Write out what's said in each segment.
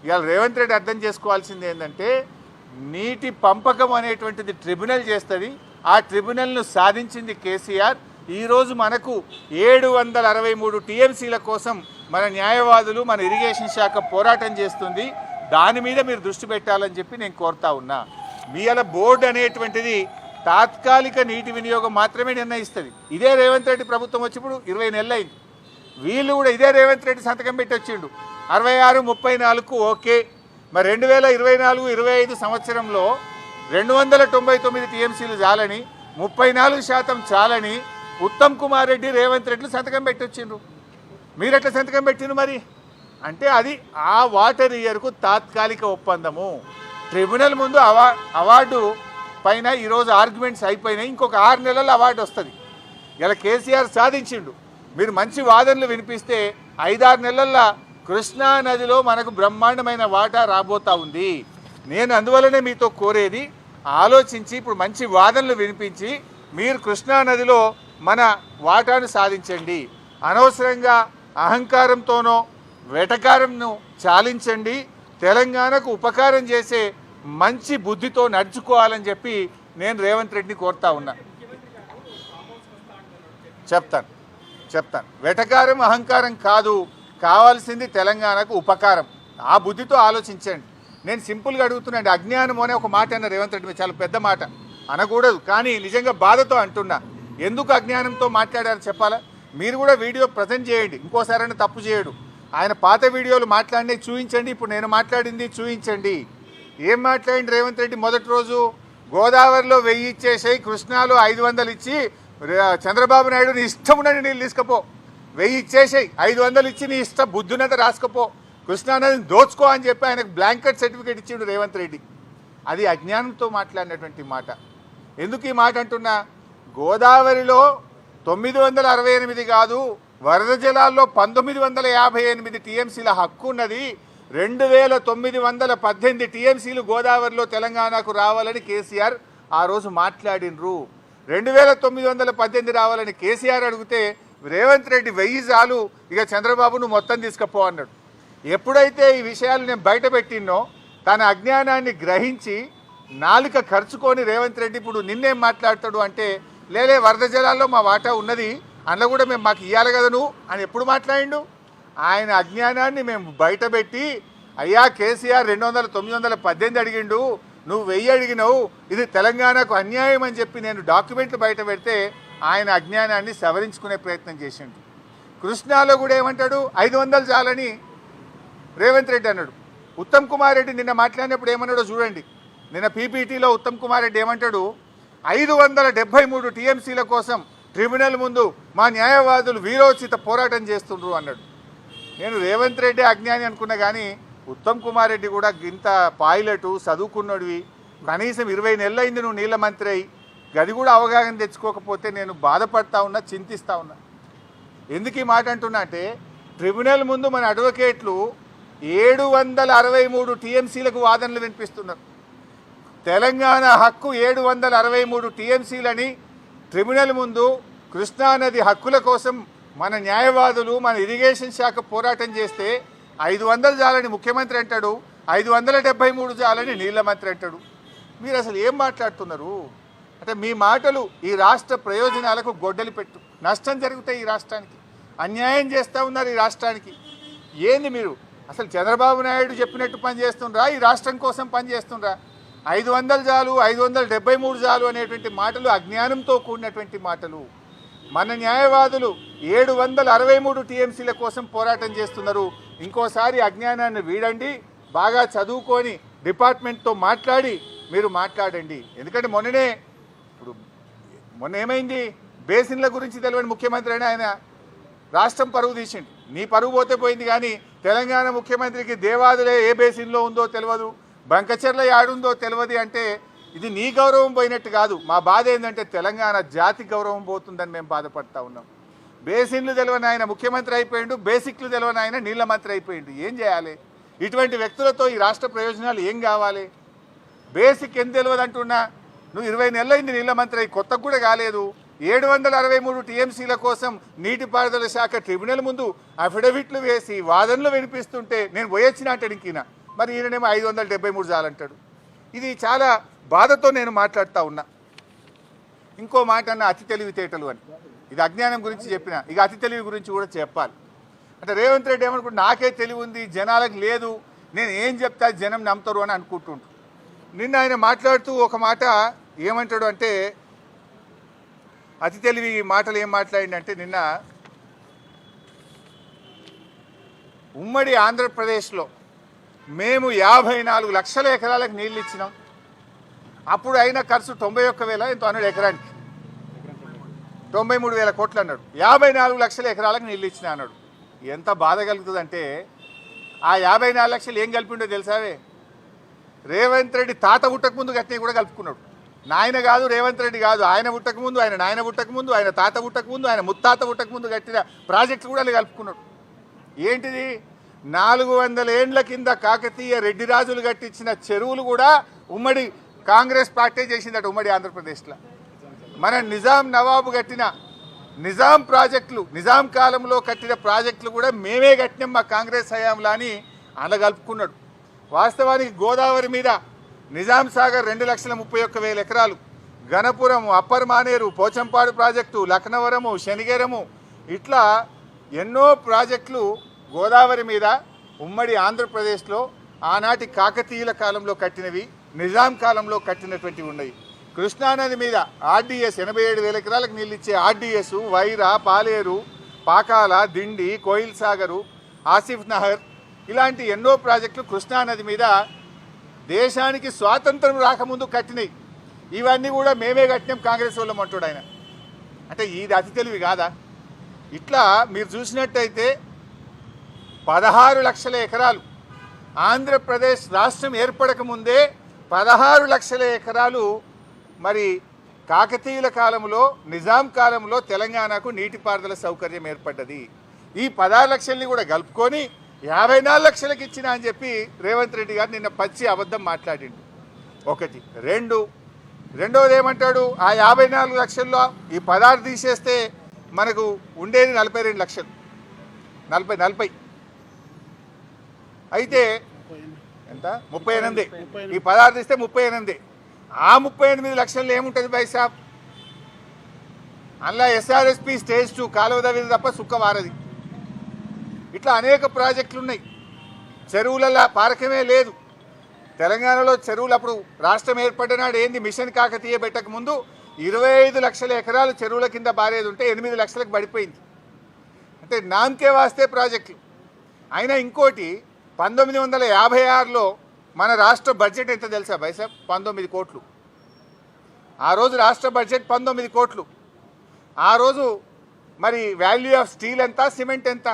ఇవాళ రేవంత్ రెడ్డి అర్థం చేసుకోవాల్సింది ఏంటంటే నీటి పంపకం అనేటువంటిది ట్రిబ్యునల్ చేస్తుంది. ఆ ట్రిబ్యునల్ను సాధించింది కేసీఆర్. ఈరోజు మనకు 763 టీఎంసీల కోసం మన న్యాయవాదులు మన ఇరిగేషన్ శాఖ పోరాటం చేస్తుంది. దాని మీద మీరు దృష్టి పెట్టాలని చెప్పి నేను కోరుతా ఉన్నా. మీల బోర్డు అనేటువంటిది తాత్కాలిక నీటి వినియోగం మాత్రమే నిర్ణయిస్తుంది. ఇదే రేవంత్ రెడ్డి ప్రభుత్వం వచ్చినప్పుడు 20 నెలలు అయింది. వీళ్ళు కూడా ఇదే రేవంత్ రెడ్డి సంతకం పెట్టి వచ్చిండు 66, 34కు ఓకే. మరి 2024-25 సంవత్సరంలో 299 టీఎంసీలు చాలని 34% చాలని ఉత్తమ్ కుమార్ రెడ్డి రేవంత్ రెడ్డి సంతకం పెట్టి వచ్చిండ్రు. మీరు ఎట్లా సంతకం పెట్టిండ్రు మరి అంటే అది ఆ వాటర్ ఇయర్కు తాత్కాలిక ఒప్పందము. ట్రిబ్యునల్ ముందు అవార్డు పైన ఈరోజు ఆర్గ్యుమెంట్స్ అయిపోయినాయి. ఇంకొక 6 నెలల్లో అవార్డు వస్తుంది. ఇలా కేసీఆర్ సాధించిండు. మీరు మంచి వాదనలు వినిపిస్తే 5-6 నెలల్లో కృష్ణా నదిలో మనకు బ్రహ్మాండమైన వాటా రాబోతా ఉంది. నేను అందువల్లనే మీతో కోరేది ఆలోచించి ఇప్పుడు మంచి వాదనలు వినిపించి మీరు కృష్ణా నదిలో మన వాటాను సాధించండి. అనవసరంగా అహంకారంతోనో వెటకారంను చాలించండి. తెలంగాణకు ఉపకారం చేసే మంచి బుద్ధితో నడుచుకోవాలని చెప్పి నేను రేవంత్ రెడ్డిని కోరుతా ఉన్నా. చెప్తాను వెటకారం అహంకారం కాదు, కావాల్సింది తెలంగాణకు ఉపకారం. ఆ బుద్ధితో ఆలోచించండి. నేను సింపుల్గా అడుగుతున్నాండి. అజ్ఞానం అనే ఒక మాట అన్న రేవంత్ రెడ్డి చాలా పెద్ద మాట అనకూడదు, కానీ నిజంగా బాధతో అంటున్నా. ఎందుకు అజ్ఞానంతో మాట్లాడారో చెప్పాలా? మీరు కూడా వీడియో ప్రజెంట్ చేయండి. ఇంకోసారైనా తప్పు చేయడు. ఆయన పాత వీడియోలు మాట్లాడినవి చూపించండి. ఇప్పుడు నేను మాట్లాడింది చూపించండి. ఏం మాట్లాడింది రేవంత్ రెడ్డి? మొదటి రోజు గోదావరిలో 1000 ఇచ్చేసాయి, కృష్ణాలో 500 ఇచ్చి చంద్రబాబు నాయుడు నీ ఇష్టం ఉన్నది నీళ్ళు తీసుకపో, 1000 ఇచ్చేసాయి, 500 ఇచ్చి నీ ఇష్టం బుద్ధునంత రాసుకపో, కృష్ణానదిని దోచుకో అని చెప్పి ఆయనకు బ్లాంకెట్ సర్టిఫికేట్ ఇచ్చిండు రేవంత్ రెడ్డి. అది అజ్ఞానంతో మాట్లాడినటువంటి మాట. ఎందుకు ఈ మాట అంటున్నా? గోదావరిలో 968 కాదు, వరద జలాల్లో 1958 టీఎంసీల హక్కు ఉన్నది. 2918 టీఎంసీలు గోదావరిలో తెలంగాణకు రావాలని కేసీఆర్ ఆ రోజు మాట్లాడినరు. 2918 రావాలని కేసీఆర్ అడిగితే రేవంత్ రెడ్డి 1000 చాలు, ఇక చంద్రబాబును మొత్తం తీసుకుపో అన్నాడు. ఎప్పుడైతే ఈ విషయాలు నేను బయట పెట్టినో తన అజ్ఞానాన్ని గ్రహించి నాలుక ఖర్చుకొని రేవంత్ రెడ్డి ఇప్పుడు నిన్నేం మాట్లాడతాడు అంటే, లేలే వరద జలాల్లో మా వాటా ఉన్నది, అందులో కూడా మేము మాకు ఇవ్వాలి కదా నువ్వు అని ఎప్పుడు మాట్లాడిండు? ఆయన అజ్ఞానాన్ని మేము బయట పెట్టి, అయ్యా కేసీఆర్ 918 అడిగిండు, నువ్వు 1000 అడిగినావు, ఇది తెలంగాణకు అన్యాయం అని చెప్పి నేను డాక్యుమెంట్లు బయట పెడితే ఆయన అజ్ఞానాన్ని సవరించుకునే ప్రయత్నం చేసిండు. కృష్ణాలో కూడా ఏమంటాడు? 500 చాలని రేవంత్ రెడ్డి అన్నాడు. ఉత్తమ్ కుమార్ రెడ్డి నిన్న మాట్లాడినప్పుడు ఏమన్నాడో చూడండి. నిన్న పీపీటీలో ఉత్తమ్ కుమార్ రెడ్డి ఏమంటాడు? 573 టీఎంసీల కోసం ట్రిబ్యునల్ ముందు మా న్యాయవాదులు వీరోచిత పోరాటం చేస్తుండ్రు అన్నాడు. నేను రేవంత్ రెడ్డి అజ్ఞాని అనుకున్నా, కానీ ఉత్తమ్ కుమార్ రెడ్డి కూడా ఇంత పైలటు చదువుకున్నడివి, కనీసం 20 నెలలు అయింది నువ్వు నీళ్ళ మంత్రి అయి, గది కూడా అవగాహన తెచ్చుకోకపోతే నేను బాధపడతా ఉన్నా, చింతిస్తూ ఉన్నా. ఎందుకు ఈ మాట అంటున్నా అంటే, ట్రిబ్యునల్ ముందు మన అడ్వకేట్లు 763 టీఎంసీలకు వాదనలు వినిపిస్తున్నారు. తెలంగాణ హక్కు 763 టీఎంసీలని ట్రిబ్యునల్ ముందు కృష్ణానది హక్కుల కోసం మన న్యాయవాదులు మన ఇరిగేషన్ శాఖ పోరాటం చేస్తే 500 చాలని ముఖ్యమంత్రి అంటాడు, 573 చాలని నీళ్ళ మంత్రి అంటాడు. మీరు అసలు ఏం మాట్లాడుతున్నారు? అంటే మీ మాటలు ఈ రాష్ట్ర ప్రయోజనాలకు గొడ్డలి పెట్టు. నష్టం జరుగుతాయి ఈ రాష్ట్రానికి, అన్యాయం చేస్తూ ఉన్నారు ఈ రాష్ట్రానికి. ఏంది మీరు అసలు చంద్రబాబు నాయుడు చెప్పినట్టు పని చేస్తుండ్రా? ఈ రాష్ట్రం కోసం పని చేస్తుండ్రా? 500 చాలు, 573 చాలు అనేటువంటి మాటలు అజ్ఞానంతో కూడినటువంటి మాటలు. మన న్యాయవాదులు 763 టీఎంసీల కోసం పోరాటం చేస్తున్నారు. ఇంకోసారి అజ్ఞానాన్ని వీడండి, బాగా చదువుకొని డిపార్ట్మెంట్తో మాట్లాడి మీరు మాట్లాడండి. ఎందుకంటే మొన్న ఏమైంది? బేసిన్ల గురించి తెలియని ముఖ్యమంత్రి అని ఆయన రాష్ట్రం పరువు తీసిండు. నీ పరువు పోతే పోయింది, కానీ తెలంగాణ ముఖ్యమంత్రికి దేవాదులే ఏ బేసిన్లో ఉందో తెలియదు, బంకచెర్ల యాడుందో తెలియదు అంటే ఇది నీ గౌరవం పోయినట్టు కాదు. మా బాధ ఏంటంటే తెలంగాణ జాతి గౌరవం పోతుందని మేము బాధపడతా ఉన్నాం. బేసిన్లు తెలియని ఆయన ముఖ్యమంత్రి అయిపోయిండు, బేసిక్లు తెలియని ఆయన నీళ్ళ మంత్రి అయిపోయిండు. ఏం చేయాలి? ఇటువంటి వ్యక్తులతో ఈ రాష్ట్ర ప్రయోజనాలు ఏం కావాలి? బేసిక్ ఎంత తెలియదు అంటున్నా. నువ్వు 20 నెలలైంది నీళ్ళ మంత్రి, కొత్తకు కూడా కాలేదు. 763 టీఎంసీల కోసం నీటిపారుదల శాఖ ట్రిబ్యునల్ ముందు అఫిడవిట్లు వేసి వాదనలు వినిపిస్తుంటే నేను పోయొచ్చిన అంటాడు. ఇంకినా మరి ఈయననేమో 573 చాలంటాడు. ఇది చాలా బాధతో నేను మాట్లాడుతూ ఉన్నా. ఇంకో మాట అన్న అతి తెలివితేటలు అని, ఇది అజ్ఞానం గురించి చెప్పిన, ఇక అతి తెలివి గురించి కూడా చెప్పాలి. అంటే రేవంత్ రెడ్డి ఏమనుకుంటు నాకే తెలివి ఉంది, జనాలకు లేదు, నేను ఏం చెప్తా జనం నమ్ముతారు అని అనుకుంటుంటారు. నిన్న ఆయన మాట్లాడుతూ ఒక మాట ఏమంటాడు అంటే, అతి తెలివి మాటలు ఏం మాట్లాడిందంటే, నిన్న ఉమ్మడి ఆంధ్రప్రదేశ్లో మేము 54 లక్షల ఎకరాలకు నీళ్ళు ఇచ్చినాం, అప్పుడు అయిన ఖర్చు 91,000 ఎంతో అన్నాడు, ఎకరానికి 93,000 కోట్లు అన్నాడు. 54 లక్షల ఎకరాలకు నీళ్ళు ఇచ్చిన అన్నాడు. ఎంత బాధ కలుగుతుందంటే, ఆ 54 లక్షలు ఏం కలిపిండో తెలుసావే? రేవంత్ రెడ్డి తాత పుట్టక ముందు గట్టిని కూడా కలుపుకున్నాడు. నాయన కాదు, రేవంత్ రెడ్డి కాదు, ఆయన పుట్టక ముందు, ఆయన నాయన పుట్టక ముందు, ఆయన తాత పుట్టక ముందు, ఆయన ముత్తాత పుట్టక ముందు కట్టిన ప్రాజెక్టులు కూడా కలుపుకున్నాడు. ఏంటిది? 400 ఏండ్ల కింద కాకతీయ రెడ్డి రాజులు కట్టించిన చెరువులు కూడా ఉమ్మడి కాంగ్రెస్ పార్టీ చేసిందట ఉమ్మడి ఆంధ్రప్రదేశ్లో. మన నిజాం నవాబు కట్టిన నిజాం ప్రాజెక్టులు, నిజాం కాలంలో కట్టిన ప్రాజెక్టులు కూడా మేమే కట్టినాం మా కాంగ్రెస్ హయాంలో అని అనగలుపుకున్నాడు. వాస్తవానికి గోదావరి మీద నిజాం సాగర్ 2,31,000 ఎకరాలు, గణపురం, అప్పర్ మానేరు, పోచంపాడు ప్రాజెక్టు, లక్నవరము, శనిగేరము, ఇట్లా ఎన్నో ప్రాజెక్టులు గోదావరి మీద ఉమ్మడి ఆంధ్రప్రదేశ్లో ఆనాటి కాకతీయుల కాలంలో కట్టినవి, నిజాం కాలంలో కట్టినటువంటివి ఉన్నాయి. కృష్ణానది మీద ఆర్డీఎస్ 87,000 ఎకరాలకు నీళ్ళు ఇచ్చే ఆర్డీఎస్, వైరా, పాలేరు, పాకాల, దిండి, కోయిల్ సాగరు, ఆసిఫ్ నహర్, ఇలాంటి ఎన్నో ప్రాజెక్టులు కృష్ణానది మీద దేశానికి స్వాతంత్రం రాకముందు కట్టినాయి. ఇవన్నీ కూడా మేమే కట్టినాం కాంగ్రెస్ వాళ్ళం అంటాడు ఆయన. అంటే ఇది అతి తెలివి కాదా? ఇట్లా మీరు చూసినట్టయితే 16 లక్షల ఎకరాలు ఆంధ్రప్రదేశ్ రాష్ట్రం ఏర్పడక ముందే 16 లక్షల ఎకరాలు మరి కాకతీయుల కాలంలో, నిజాం కాలంలో తెలంగాణకు నీటిపారుదల సౌకర్యం ఏర్పడ్డది. ఈ 16 లక్షల్ని కూడా కలుపుకొని 54 లక్షలకు ఇచ్చిన అని చెప్పి రేవంత్ రెడ్డి గారు నిన్న పచ్చి అబద్ధం మాట్లాడిండు. ఒకటి. రెండోది ఏమంటాడు, ఆ 54 లక్షల్లో ఈ 16 తీసేస్తే మనకు ఉండేది 42 లక్షలు, 40 అయితే ఎంత 38. ఈ 16 తీస్తే 38. ఆ 38 లక్షల్లో ఏముంటుంది బైసాబ్? అందులో ఎస్ఆర్ఎస్పి స్టేజ్ 2 కాలువ దవ్విది తప్ప సుక్క వారది. ఇట్లా అనేక ప్రాజెక్టులు ఉన్నాయి. చెరువులలో పారకమే లేదు. తెలంగాణలో చెరువులు అప్పుడు రాష్ట్రం ఏర్పడినాడు ఏంది, మిషన్ కాకతీయ పెట్టక ముందు 25 లక్షల ఎకరాలు చెరువుల కింద బారేది ఉంటే 8 లక్షలకు పడిపోయింది. అంటే నామకే వాస్తే ప్రాజెక్టులు. అయినా ఇంకోటి, 1956లో మన రాష్ట్ర బడ్జెట్ ఎంత తెలుసా బైసాబ్? 19 కోట్లు. ఆ రోజు రాష్ట్ర బడ్జెట్ 19 కోట్లు. ఆ రోజు మరి వాల్యూ ఆఫ్ స్టీల్ ఎంత, సిమెంట్ ఎంత?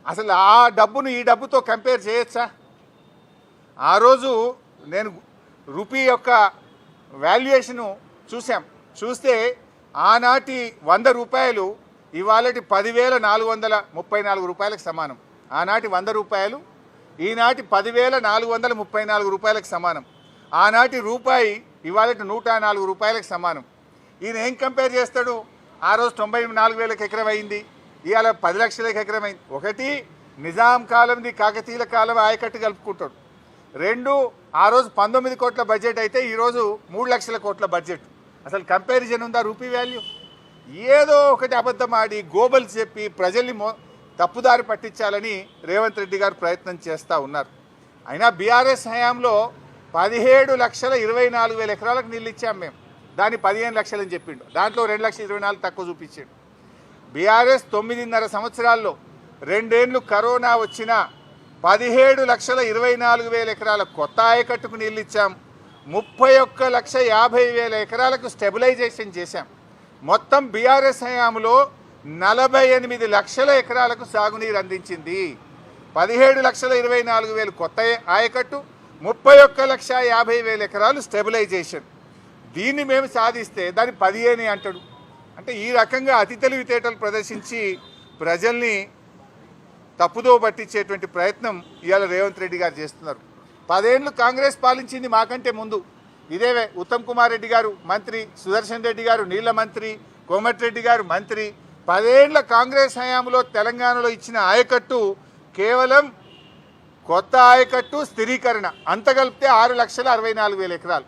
అసలు ఆ డబ్బును ఈ డబ్బుతో కంపేర్ చేయొచ్చా? ఆ రోజు నేను రూపీ యొక్క వాల్యుయేషను చూస్తే ఆనాటి 100 రూపాయలు ఇవాళటి 10,434 రూపాయలకు సమానం. ఆనాటి 100 రూపాయలు ఈనాటి 10,434 రూపాయలకు సమానం. ఆనాటి రూపాయి ఇవాళటి 104 రూపాయలకు సమానం. ఈయన ఏం కంపేర్ చేస్తాడు? ఆ రోజు 94,000 ఎకరం అయింది, ఇవాళ 10 లక్షలకు ఎకరం అయింది. ఒకటి, నిజాం కాలంది కాకతీయుల కాలం ఆయకట్టు కలుపుకుంటాడు. 2, ఆ రోజు 19 కోట్ల బడ్జెట్ అయితే ఈరోజు 3 లక్షల కోట్ల బడ్జెట్. అసలు కంపారిజన్ ఉందా రూపీ వాల్యూ? ఏదో ఒకటి అబద్ధం ఆడి గోబల్స్ చెప్పి ప్రజల్ని తప్పుదారి పట్టించాలని రేవంత్ రెడ్డి గారు ప్రయత్నం చేస్తూ ఉన్నారు. అయినా బీఆర్ఎస్ హయాంలో 17,24,000 ఎకరాలకు నీళ్ళు ఇచ్చాం మేము. దాన్ని 15 లక్షలని చెప్పిండు. దాంట్లో 2,24,000 తక్కువ చూపించాడు. బీఆర్ఎస్ 9.5 సంవత్సరాల్లో 2 ఏళ్ళు కరోనా వచ్చినా 17,24,000 ఎకరాల కొత్త ఆయకట్టుకు నీళ్ళు ఇచ్చాం. 31,50,000 ఎకరాలకు స్టెబిలైజేషన్ చేశాం. మొత్తం బీఆర్ఎస్ హయాంలో 48 లక్షల ఎకరాలకు సాగునీరు అందించింది. 17,24,000 కొత్త ఆయకట్టు, 31,50,000 ఎకరాలు స్టెబిలైజేషన్. దీన్ని మేము సాధిస్తే దాన్ని 15 అంటాడు. అంటే ఈ రకంగా అతి తెలివితేటలు ప్రదర్శించి ప్రజల్ని తప్పుదో పట్టించేటువంటి ప్రయత్నం ఇవాళ రేవంత్ రెడ్డి గారు చేస్తున్నారు. 10 ఏళ్ళు కాంగ్రెస్ పాలించింది మాకంటే ముందు. ఇదే ఉత్తమ్ కుమార్ రెడ్డి గారు మంత్రి, సుదర్శన్ రెడ్డి గారు నీళ్ల మంత్రి, కోమటిరెడ్డి గారు మంత్రి. 10 ఏళ్ల కాంగ్రెస్ హయాంలో తెలంగాణలో ఇచ్చిన ఆయకట్టు కేవలం కొత్త ఆయకట్టు స్థిరీకరణ అంత కలిపితే 6,64,000 ఎకరాలు.